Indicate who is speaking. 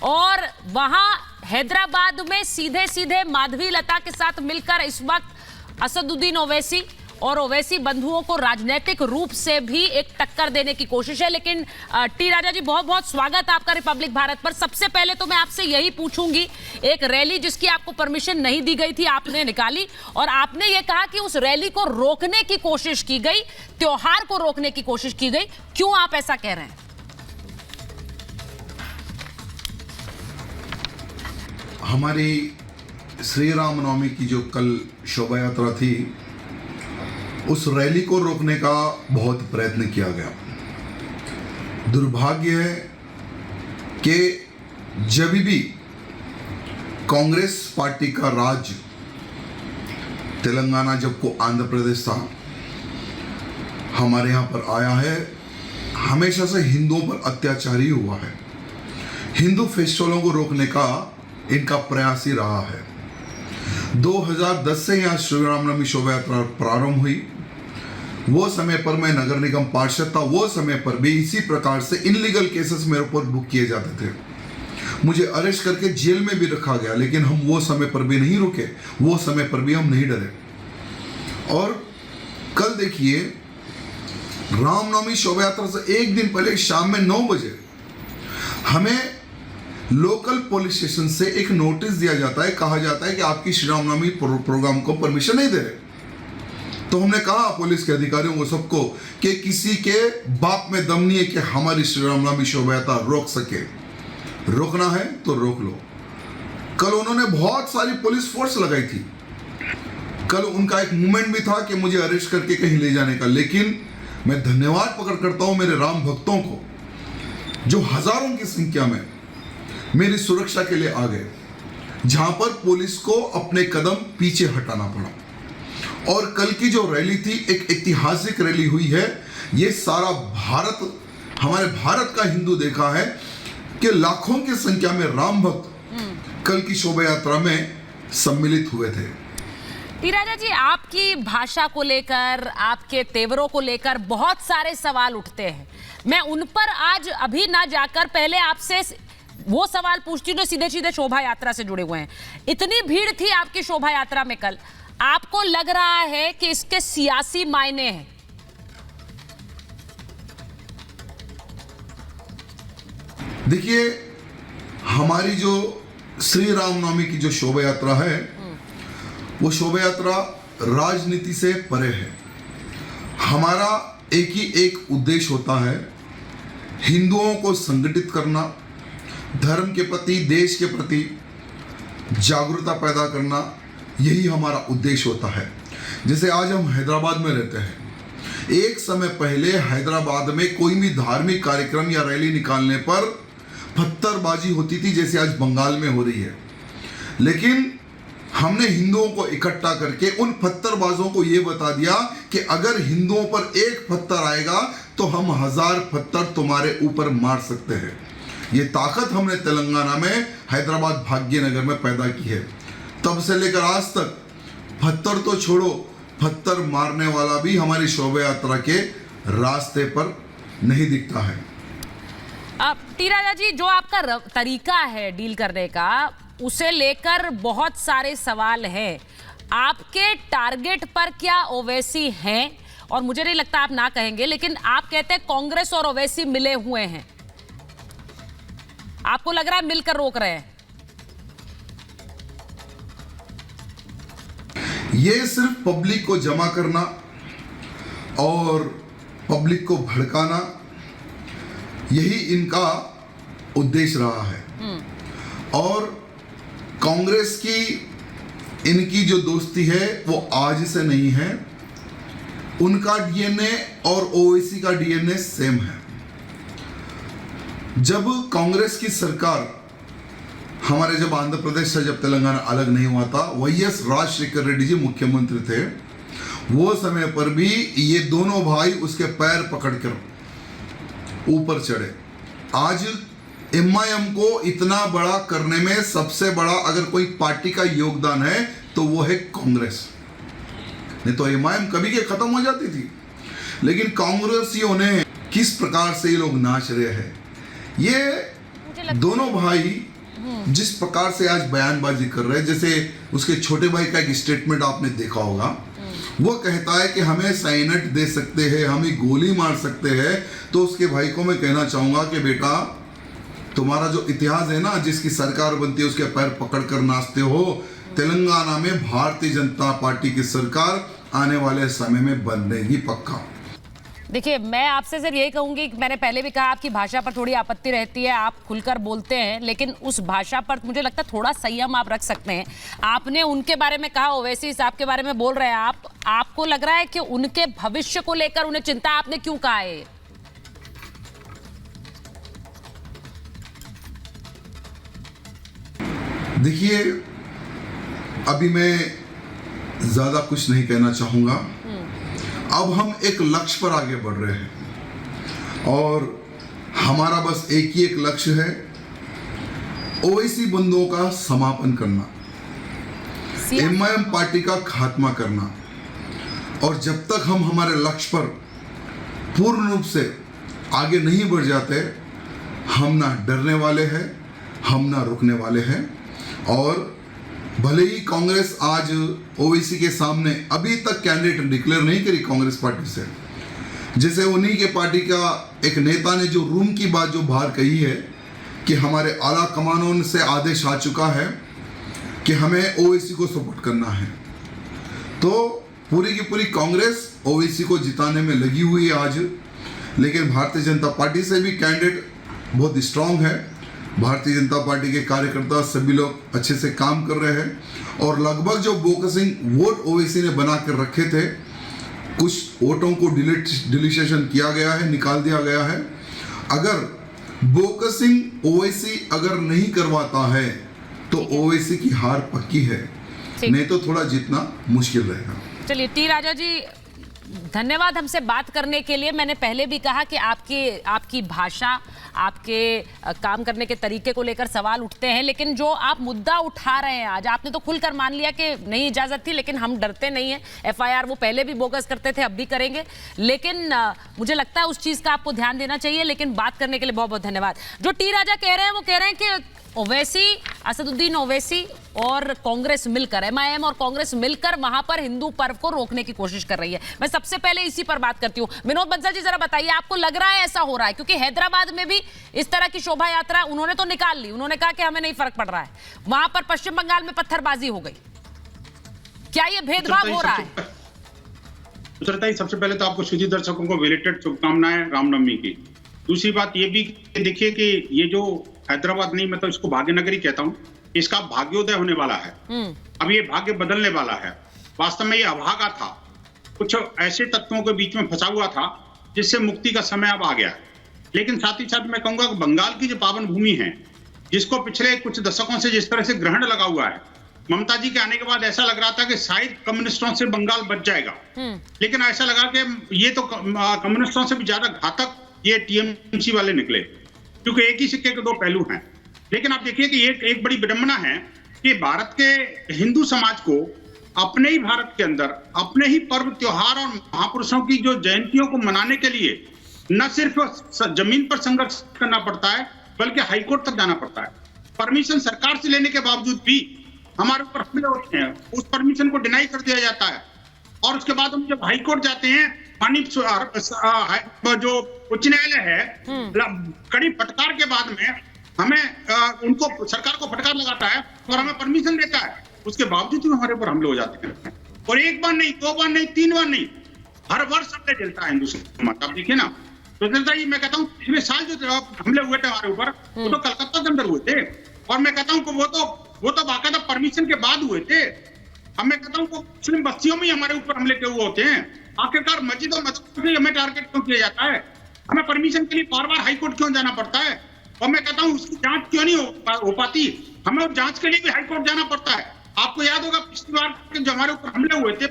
Speaker 1: और वहां हैदराबाद में सीधे सीधे माधवी लता के साथ मिलकर इस वक्त असदुद्दीन ओवैसी और ओवैसी बंधुओं को राजनीतिक रूप से भी एक टक्कर देने की कोशिश है। लेकिन टी राजा जी, बहुत बहुत स्वागत आपका रिपब्लिक भारत पर। सबसे पहले तो मैं आपसे यही पूछूंगी, एक रैली जिसकी आपको परमिशन नहीं दी गई थी आपने निकाली, और आपने ये कहा कि उस रैली को रोकने की कोशिश की गई, त्योहार को रोकने की कोशिश की गई। क्यों आप ऐसा कह रहे हैं?
Speaker 2: हमारी श्री रामनवमी की जो कल शोभा यात्रा थी, उस रैली को रोकने का बहुत प्रयत्न किया गया। दुर्भाग्य है कि जब भी कांग्रेस पार्टी का राज तेलंगाना जब को आंध्र प्रदेश था, हमारे यहाँ पर आया है, हमेशा से हिंदुओं पर अत्याचार ही हुआ है। हिंदू फेस्टिवलों को रोकने का इनका प्रयास ही रहा है। 2010 से यहाँ श्री रामनवमी शोभा यात्रा प्रारंभ हुई। वो समय पर मैं नगर निगम पार्षद था। वो समय पर भी इसी प्रकार से इनलीगल केसेस मेरे ऊपर बुक किए जाते थे। मुझे अरेस्ट करके जेल में भी रखा गया, लेकिन हम वो समय पर भी नहीं रुके, वो समय पर भी हम नहीं डरे। और कल देखिए, रामनवमी शोभा यात्रा से एक दिन पहले शाम में 9 बजे हमें लोकल पुलिस स्टेशन से एक नोटिस दिया जाता है, कहा जाता है कि आपकी श्री रामनवमी प्रोग्राम को परमिशन नहीं दे रहे। तो हमने कहा पुलिस के अधिकारियों को सबको कि किसी के बाप में दम नहीं है कि हमारी श्री रामनवमी शोभा यात्रा रोक सके। रोकना है तो रोक लो। कल उन्होंने बहुत सारी पुलिस फोर्स लगाई थी। कल उनका एक मूवमेंट भी था कि मुझे अरेस्ट करके कहीं ले जाने का, लेकिन मैं धन्यवाद प्रकट करता हूं मेरे राम भक्तों को, जो हजारों की संख्या में मेरी सुरक्षा के लिए आ गए, जहां पर पुलिस को अपने कदम पीछे हटाना पड़ा। और कल की जो रैली थी, एक ऐतिहासिक रैली हुई है। ये सारा भारत, हमारे भारत का हिंदू देखा है कि लाखों की संख्या में राम भक्त कल की शोभा यात्रा में सम्मिलित हुए थे।
Speaker 1: टी राजा जी, आपकी भाषा को लेकर, आपके तेवरों को लेकर बहुत सारे सवाल उठते हैं। मैं उन पर आज अभी ना जाकर पहले आपसे वो सवाल पूछती हूँ जो सीधे सीधे शोभा यात्रा से जुड़े हुए हैं। इतनी भीड़ थी आपकी शोभा यात्रा में कल, आपको लग रहा है कि इसके सियासी मायने हैं?
Speaker 2: देखिए, हमारी जो श्री रामनवमी की जो शोभा यात्रा है, वो शोभा यात्रा राजनीति से परे है। हमारा एक ही एक उद्देश्य होता है, हिंदुओं को संगठित करना, धर्म के प्रति, देश के प्रति जागरूकता पैदा करना, यही हमारा उद्देश्य होता है। जैसे आज हम हैदराबाद में रहते हैं, एक समय पहले हैदराबाद में कोई भी धार्मिक कार्यक्रम या रैली निकालने पर पत्थरबाजी होती थी, जैसे आज बंगाल में हो रही है। लेकिन हमने हिंदुओं को इकट्ठा करके उन पत्थरबाजों को यह बता दिया कि अगर हिंदुओं पर एक पत्थर आएगा तो हम 1000 पत्थर तुम्हारे ऊपर मार सकते हैं। ये ताकत हमने तेलंगाना में हैदराबाद भाग्यनगर में पैदा की है। तब से लेकर आज तक पत्थर तो छोड़ो, पत्थर मारने वाला भी हमारी शोभा यात्रा के रास्ते पर नहीं दिखता है।
Speaker 1: अब टी राजा जी, जो आपका तरीका है डील करने का, उसे लेकर बहुत सारे सवाल हैं। आपके टारगेट पर क्या ओवैसी हैं? और मुझे नहीं लगता आप ना कहेंगे, लेकिन आप कहते हैं कांग्रेस और ओवैसी मिले हुए हैं। आपको लग रहा है मिलकर रोक रहे हैं?
Speaker 2: ये सिर्फ पब्लिक को जमा करना और पब्लिक को भड़काना, यही इनका उद्देश्य रहा है। और कांग्रेस की इनकी जो दोस्ती है वो आज से नहीं है। उनका डीएनए और ओवैसी का डीएनए सेम है। जब कांग्रेस की सरकार, हमारे जब आंध्र प्रदेश से जब तेलंगाना अलग नहीं हुआ था, वाईएस राजशेखर रेड्डी जी मुख्यमंत्री थे, वो समय पर भी ये दोनों भाई उसके पैर पकड़कर ऊपर चढ़े। आज एमआईएम को इतना बड़ा करने में सबसे बड़ा अगर कोई पार्टी का योगदान है तो वो है कांग्रेस। नहीं तो एमआईएम कभी के खत्म हो जाती थी। लेकिन कांग्रेसियों ने किस प्रकार से ये लोग नाच रहे हैं, ये
Speaker 1: मुझे लगता
Speaker 2: दोनों भाई जिस प्रकार से आज बयानबाजी कर रहे हैं, जैसे उसके छोटे भाई का एक स्टेटमेंट आपने देखा होगा, वो कहता है कि हमें साइनेट दे सकते हैं, हमें गोली मार सकते हैं। तो उसके भाई को मैं कहना चाहूंगा कि बेटा, तुम्हारा जो इतिहास है ना, जिसकी सरकार बनती है उसके पैर पकड़ कर नाचते हो। तेलंगाना में भारतीय जनता पार्टी की सरकार आने वाले समय में बनेगी पक्का।
Speaker 1: देखिए, मैं आपसे सिर्फ यही कहूंगी कि मैंने पहले भी कहा आपकी भाषा पर थोड़ी आपत्ति रहती है, आप खुलकर बोलते हैं, लेकिन उस भाषा पर मुझे लगता है थोड़ा संयम आप रख सकते हैं। आपने उनके बारे में कहा, ओवैसी साहब के बारे में बोल रहे हैं आप, आपको लग रहा है कि उनके भविष्य को लेकर उन्हें चिंता, आपने क्यों कहा है?
Speaker 2: देखिए, अभी मैं ज्यादा कुछ नहीं कहना चाहूंगा। अब हम एक लक्ष्य पर आगे बढ़ रहे हैं और हमारा बस एक ही एक लक्ष्य है, ओवैसी बंधुओं का समापन करना, एमआईएम पार्टी का खात्मा करना। और जब तक हम हमारे लक्ष्य पर पूर्ण रूप से आगे नहीं बढ़ जाते, हम ना डरने वाले हैं, हम ना रुकने वाले हैं। और भले ही कांग्रेस आज ओवैसी के सामने अभी तक कैंडिडेट डिक्लेयर नहीं करी कांग्रेस पार्टी से, जैसे उन्हीं के पार्टी का एक नेता ने जो रूम की बात जो बाहर कही है कि हमारे आला कमानों से आदेश आ चुका है कि हमें ओवैसी को सपोर्ट करना है। तो पूरी की पूरी कांग्रेस ओवैसी को जिताने में लगी हुई है आज। लेकिन भारतीय जनता पार्टी से भी कैंडिडेट बहुत स्ट्रांग है। भारतीय जनता पार्टी के कार्यकर्ता सभी लोग अच्छे से काम कर रहे हैं और लगभग जो बोकसिंग वोट ओवैसी ने बना कर रखे थे, कुछ वोटों को डिलीशन किया गया है, निकाल दिया गया है। अगर बोकसिंग ओवैसी अगर नहीं करवाता है तो ओवैसी की हार पक्की है, नहीं तो थोड़ा जीतना मुश्किल रहेगा।
Speaker 1: चलिए, टी राजा जी, धन्यवाद हमसे बात करने के लिए। मैंने पहले भी कहा कि आपकी भाषा, आपके काम करने के तरीके को लेकर सवाल उठते हैं, लेकिन जो आप मुद्दा उठा रहे हैं आज, आपने तो खुलकर मान लिया कि नहीं इजाजत थी, लेकिन हम डरते नहीं हैं। एफआईआर वो पहले भी बोगस करते थे, अब भी करेंगे, लेकिन मुझे लगता है उस चीज का आपको ध्यान देना चाहिए। लेकिन बात करने के लिए बहुत बहुत धन्यवाद। जो टी राजा कह रहे हैं वो कह रहे हैं कि ओवैसी, असदुद्दीन ओवैसी और कांग्रेस मिलकर, एमआईएम और कांग्रेस मिलकर वहां पर हिंदू पर्व को रोकने की कोशिश कर रही है। मैं सबसे पहले इसी पर बात करती हूँ। विनोद बंसल जी, जरा बताइए, आपको लग रहा है ऐसा हो रहा है? क्योंकि हैदराबाद में भी इस तरह की शोभा यात्रा उन्होंने तो निकाल ली, उन्होंने कहा कि हमें नहीं फर्क पड़ रहा है। वहां पर पश्चिम बंगाल में पत्थरबाजी हो गई। क्या ये भेदभाव हो रहा है?
Speaker 3: सबसे पहले तो आपको सुधी दर्शकों को बिलेटेड शुभकामनाएं रामनवमी की। दूसरी बात ये भी देखिए कि ये जो हैदराबाद नहीं, मैं तो इसको भाग्यनगरी कहता हूँ, इसका भाग्योदय होने वाला है। अब ये भाग्य बदलने वाला है। वास्तव में ये अभागा था, कुछ ऐसे तत्वों के बीच में फंसा हुआ था जिससे मुक्ति का समय अब आ गया। लेकिन साथ ही साथ मैं कहूंगा कि बंगाल की जो पावन भूमि है, जिसको पिछले कुछ दशकों से जिस तरह से ग्रहण लगा हुआ है, ममता जी के आने के बाद ऐसा लग रहा था कि शायद कम्युनिस्टों से बंगाल बच जाएगा, लेकिन ऐसा लगा कि ये तो कम्युनिस्टों से भी ज्यादा घातक ये टीएमसी वाले निकले, क्योंकि एक ही सिक्के के दो पहलू हैं। लेकिन आप देखिए कि एक बड़ी विडंबना है कि भारत के हिंदू समाज को अपने ही भारत के अंदर अपने ही पर्व त्योहार और महापुरुषों की जो जयंतियों को मनाने के लिए न सिर्फ जमीन पर संघर्ष करना पड़ता है, बल्कि हाईकोर्ट तक जाना पड़ता है। परमिशन सरकार से लेने के बावजूद भी हमारे ऊपर हमले होते हैं, उस परमिशन को डिनाई कर दिया जाता है। और उसके बाद हम जब हाईकोर्ट जाते हैं, जो उच्च न्यायालय है, कड़ी फटकार के बाद में हमें उनको सरकार को फटकार लगाता है और हमें परमिशन देता है, उसके बावजूद भी हमारे ऊपर हमले हो जाते हैं। और एक बार नहीं, दो बार नहीं, तीन बार नहीं, हर वर्ष हमले चलता है हिंदुस्तान। आप देखिए ना, तो चलता ही, मैं कहता हूँ पिछले साल जो हमले हुए थे हमारे ऊपर, वो तो कलकत्ता के अंदर हुए थे। और मैं कहता हूँ वो तो बाकायदा परमिशन के बाद हुए थे। अब मैं कहता हूँ मुस्लिम बस्तियों में हमारे ऊपर हमले क्यों हुए होते हैं? आखिरकार मस्जिद और मस्जिद से हमें टारगेट क्यों किया जाता है? हमें परमिशन के लिए बार बार हाईकोर्ट क्यों जाना पड़ता है? और मैं कहता हूँ उसकी जांच क्यों नहीं हो पाती? हमें जांच के लिए भी हाईकोर्ट जाना पड़ता है। आपको याद होगा पिछली बार जो हमारे ऊपर हमले हुए थे